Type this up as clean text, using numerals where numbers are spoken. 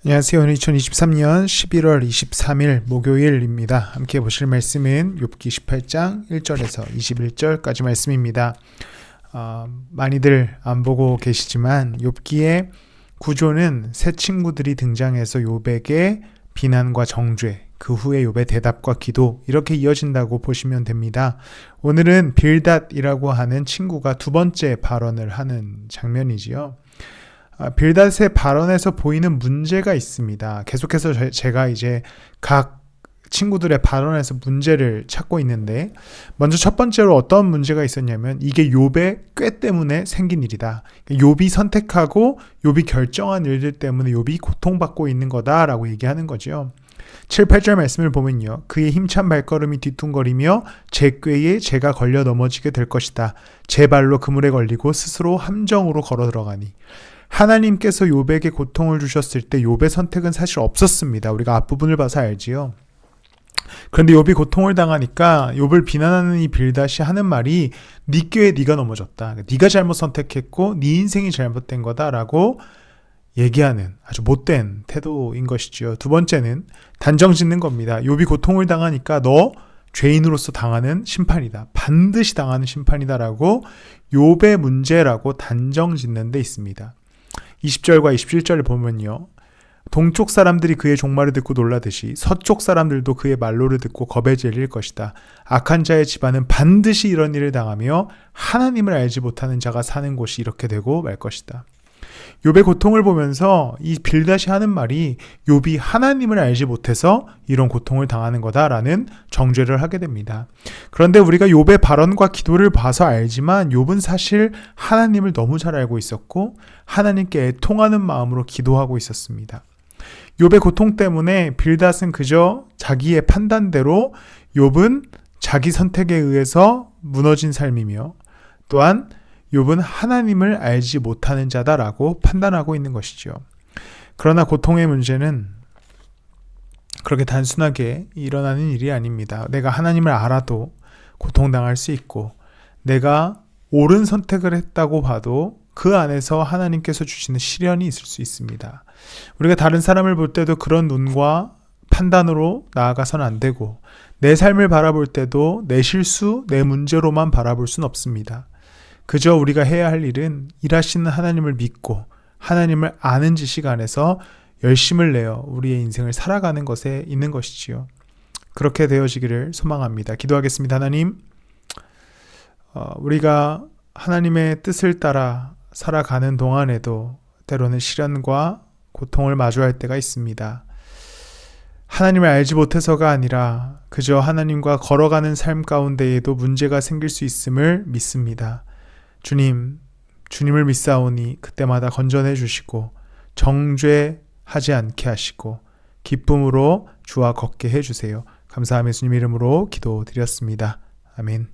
안녕하세요. 오늘 2023년 11월 23일 목요일입니다. 함께 보실 말씀은 욥기 18장 1절에서 21절까지 말씀입니다. 많이들 안 보고 계시지만 욥기의 구조는 새 친구들이 등장해서 욥에게 비난과 정죄, 그 후에 욥의 대답과 기도 이렇게 이어진다고 보시면 됩니다. 오늘은 빌닷이라고 하는 친구가 두 번째 발언을 하는 장면이지요. 빌닷의 발언에서 보이는 문제가 있습니다. 계속해서 제가 이제 각 친구들의 발언에서 문제를 찾고 있는데, 먼저 첫 번째로 어떤 문제가 있었냐면 이게 욥의 꾀 때문에 생긴 일이다. 욥이 선택하고 욥이 결정한 일들 때문에 욥이 고통받고 있는 거다라고 얘기하는 거죠. 7, 8절 말씀을 보면요, 그의 힘찬 발걸음이 뒤뚱거리며 제 꾀에 제가 걸려 넘어지게 될 것이다. 제 발로 그물에 걸리고 스스로 함정으로 걸어 들어가니. 하나님께서 욥에게 고통을 주셨을 때 욥의 선택은 사실 없었습니다. 우리가 앞부분을 봐서 알지요. 그런데 욥이 고통을 당하니까 욥을 비난하는 이 빌닷이 하는 말이 네 꾀에 네가 넘어졌다. 네가 잘못 선택했고 네 인생이 잘못된 거다라고 얘기하는 아주 못된 태도인 것이죠. 두 번째는 단정 짓는 겁니다. 욥이 고통을 당하니까 너 죄인으로서 당하는 심판이다. 반드시 당하는 심판이다라고 욥의 문제라고 단정 짓는 데 있습니다. 20절과 27절을 보면요, 동쪽 사람들이 그의 종말을 듣고 놀라듯이 서쪽 사람들도 그의 말로를 듣고 겁에 질릴 것이다. 악한 자의 집안은 반드시 이런 일을 당하며 하나님을 알지 못하는 자가 사는 곳이 이렇게 되고 말 것이다. 욥의 고통을 보면서 이 빌닷이 하는 말이 욥이 하나님을 알지 못해서 이런 고통을 당하는 거다라는 정죄를 하게 됩니다. 그런데 우리가 욥의 발언과 기도를 봐서 알지만 욥은 사실 하나님을 너무 잘 알고 있었고 하나님께 애통하는 마음으로 기도하고 있었습니다. 욥의 고통 때문에 빌닷은 그저 자기의 판단대로 욥은 자기 선택에 의해서 무너진 삶이며, 또한 욥은 하나님을 알지 못하는 자다라고 판단하고 있는 것이죠. 그러나 고통의 문제는 그렇게 단순하게 일어나는 일이 아닙니다. 내가 하나님을 알아도 고통당할 수 있고, 내가 옳은 선택을 했다고 봐도 그 안에서 하나님께서 주시는 시련이 있을 수 있습니다. 우리가 다른 사람을 볼 때도 그런 눈과 판단으로 나아가서는 안 되고, 내 삶을 바라볼 때도 내 실수, 내 문제로만 바라볼 수는 없습니다. 그저 우리가 해야 할 일은 일하시는 하나님을 믿고 하나님을 아는 지식 안에서 열심을 내어 우리의 인생을 살아가는 것에 있는 것이지요. 그렇게 되어지기를 소망합니다. 기도하겠습니다. 하나님, 우리가 하나님의 뜻을 따라 살아가는 동안에도 때로는 시련과 고통을 마주할 때가 있습니다. 하나님을 알지 못해서가 아니라 그저 하나님과 걸어가는 삶 가운데에도 문제가 생길 수 있음을 믿습니다. 주님을 믿사오니 그때마다 건전해 주시고 정죄하지 않게 하시고 기쁨으로 주와 걷게 해주세요. 감사하며 예수님 이름으로 기도드렸습니다. 아멘.